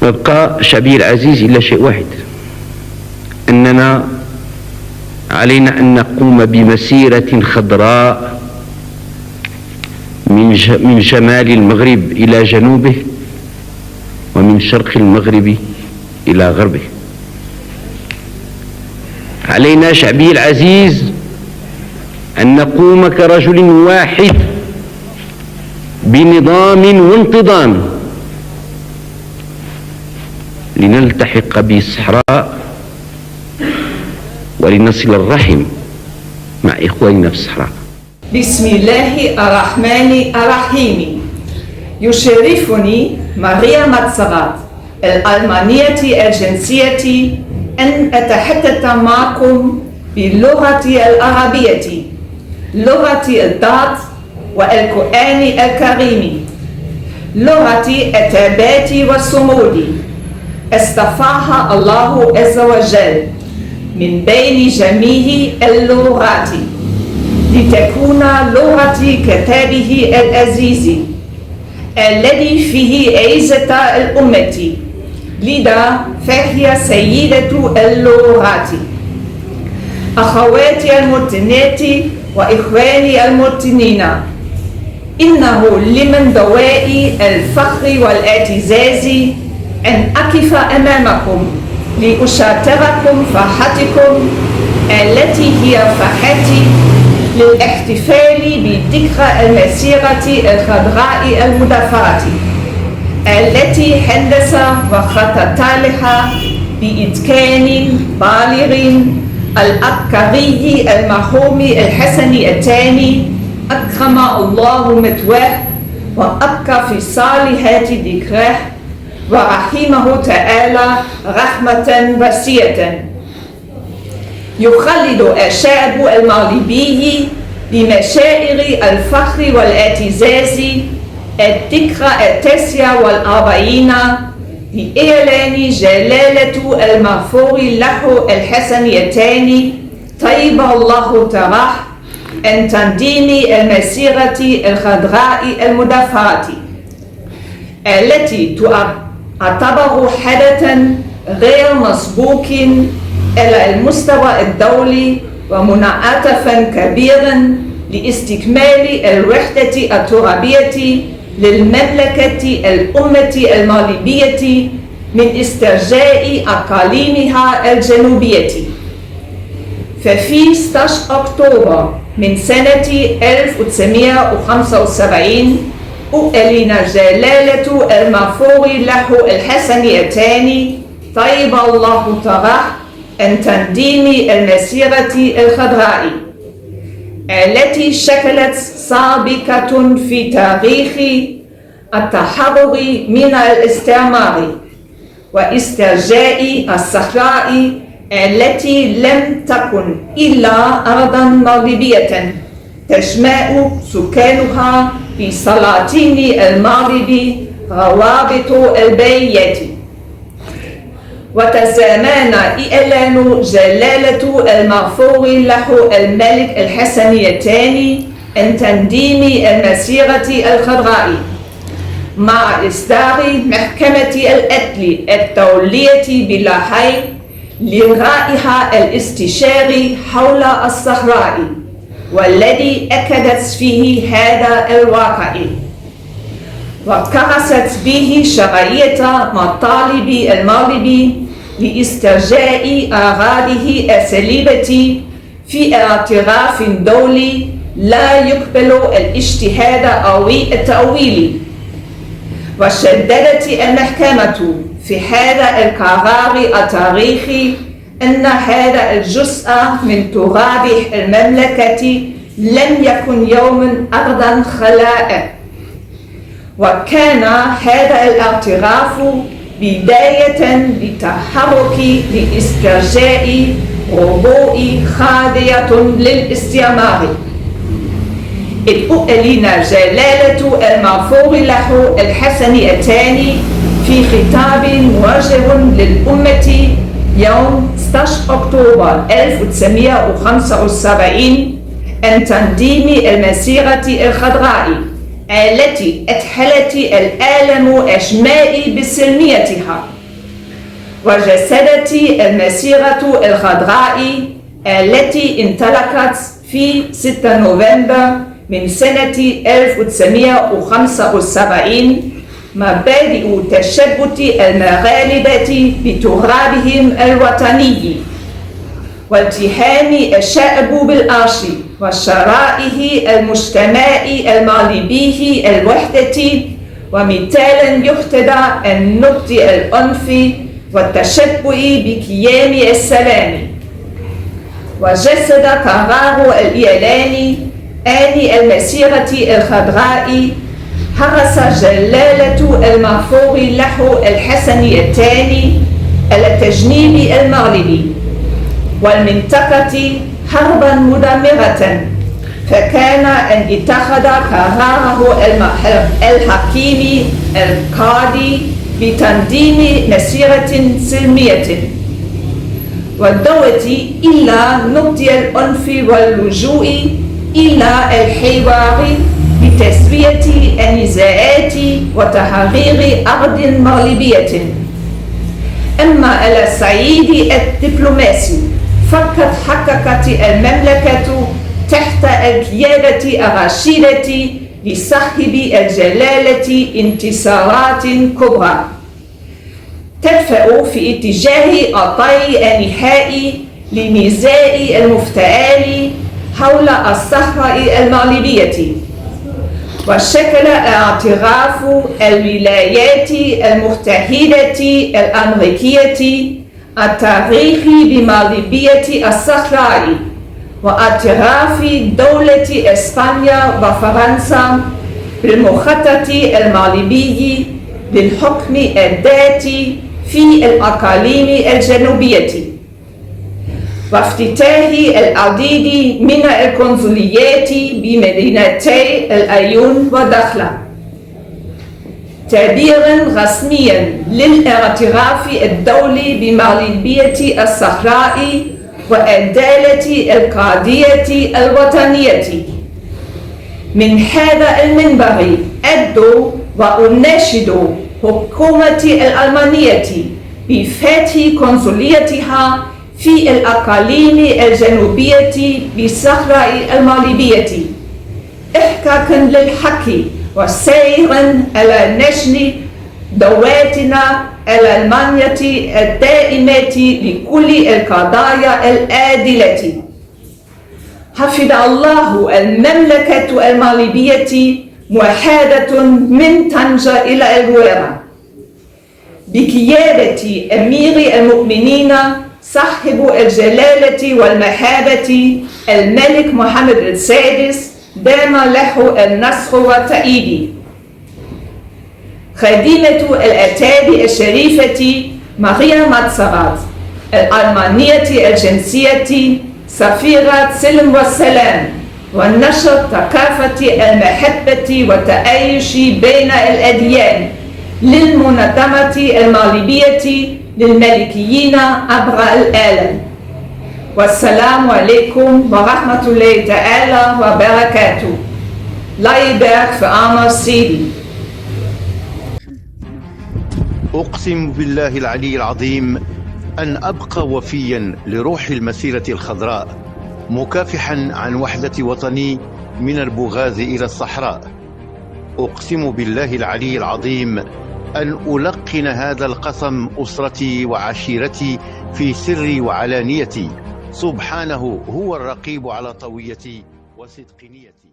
ويبقى شعبي العزيز إلا شيء واحد، أننا علينا أن نقوم بمسيرة خضراء من شمال المغرب إلى جنوبه، ومن شرق المغرب إلى غربه. علينا شعبي العزيز أن نقوم كرجل واحد بنظام وانتظام لنلتحق بالصحراء ولنصل الرحم مع إخواننا في الصحراء. بسم الله الرحمن الرحيم. يشرفني ماريا ماتسرات الألمانية الجنسية أن أتحدث معكم باللغة العربية، لغة الضاد والقرآن الكريم، لغة الثبات والصمود، اصطفاها الله عز وجل من بين جميع اللغات لتكون لغة كتابه العزيز الذي فيه عزة الأمة، لذا فهي سيدة اللغات. أخواتي المواطنات وإخواني المواطنين، إنه لمن دواء الفخر والاعتزاز أن أقف أمامكم لأشارككم فرحتكم التي هي فرحتي للاحتفال بذكرى المسيرة الخضراء المدفرة التي حدث وخطط لها بإتقان بالغ العبقري المرحوم الحسن الثاني أكرم الله مثواه وأبقى في صالحات ذكراه ورحمه تعالى رحمة واسعة. يخلد الشعب المغربي بمشاعر الفخر والاعتزاز الذكرى 49 بإعلان جلالة المغفور له الحسن الثاني طيب الله ثراه عن تنظيم المسيرة الخضراء المدفرة التي تعتبر حدثا غير مسبوق على المستوى الدولي ومنعطفا كبيرا لاستكمال الوحدة الترابية للمملكة الأمة المغربية من استرجاع أقاليمها الجنوبية. ففي 16 أكتوبر من سنة 1975 أعلن جلالة المغفور له الحسن الثاني طيب الله ثراه عن تنظيم المسيرة الخضراء التي شكلت سابقة في تاريخ التحرر من الاستعمار واسترجاع الصحراء التي لم تكن إلا أرضا مغربية تجمع سكانها في سلاطين المغرب روابط البيئة. وتزامن إعلان جلالة المغفور له الملك الحسن الثاني عن تنظيم المسيرة الخضراء مع إصدار محكمة العدل الدولية بلاهاي لرائها الاستشاري حول الصحراء، والذي أكدت فيه هذا الواقع وكرست به شرعية مطالب المغرب لاسترجاع أراضيه السليبة في اعتراف دولي لا يقبل الاجتهاد أو التأويل. وشددت المحكمة في هذا القرار التاريخي أن هذا الجزء من تراب المملكة لم يكن يوما أرضا خلاء، وكان هذا الاعتراف بداية للتحرك لاسترجاع ربوع خاضعة للاستعمار. إذ أعلن جلالة المغفور له الحسن الثاني في خطاب موجه للأمة يوم 16 أكتوبر 1975 عن تنظيم المسيرة الخضراء التي أدخلت العالم أجمع بسلميتها، وجسدت المسيرة الخضراء التي انطلقت في 6 نوفمبر من سنة 1975 مبادئ تشبت المغاربة بترابهم الوطني والتحام الشعب بالعرش وشرائه المجتمع المغربي الوحدة، ومثالا يقتضى أن نبدي العنف والتشبع بقيام السلام. وجسد قرار الإعلان عن المسيرة الخضراء حرص جلالة المغفور له الحسن الثاني على تجنيب المغرب والمنطقة حربا مدمرة، فكان أن اتخذ قراره الحكيم القاضي بتنظيم مسيرة سلمية والدعوة إلى نبذ العنف واللجوء إلى الحوار بتسوية النزاعات وتحرير أرض مغربية. أما على الصعيد الدبلوماسي فقد حققت المملكة تحت القيادة الرشيدة لصاحب الجلالة انتصارات كبرى تدفع في اتجاه الطي النهائي لنزاع المفتعل حول الصحراء المغربية، وشكل اعتراف الولايات المتحدة الأمريكية التاريخي بمغربية الصحراء، واعتراف دولة إسبانيا وفرنسا بالمخطط المغربي للحكم الذاتي في الأقاليم الجنوبية، وافتتاح العديد من القنصليات بمدينتي العيون ودخلة، تعبيرا رسميا للاعتراف الدولي بمغربية الصحراء وعدالة القضية الوطنية. من هذا المنبر أدعو وأناشد حكومة الألمانية بفتح قنصليتها في الأقاليم الجنوبية بالصحراء المغربية إحقاقا للحق وسيرا على نشر دعوتنا الألمانية الدائمة لكل القضايا العادلة. حفظ الله المملكة المغربية موحدة من طنجة إلى الغويرة بقيادة أمير المؤمنين صاحب الجلالة والمهابة الملك محمد السادس دام له النصر والتأييد. خادمة الأعتاب الشريفة ماريا ماتسارات الألمانية الجنسية سفيرة سلم والسلام ونشر ثقافة المحبة والتعايش بين الأديان للمنظمة المغربية للملكيين عبر العالم. والسلام عليكم ورحمة الله تعالى وبركاته. لا يبارك في عمر سيدي. أقسم بالله العلي العظيم أن أبقى وفيا لروح المسيرة الخضراء، مكافحا عن وحدة وطني من البغاز إلى الصحراء. أقسم بالله العلي العظيم أن ألقن هذا القسم أسرتي وعشيرتي في سري وعلانيتي، سبحانه هو الرقيب على طويتي وصدق نيتي.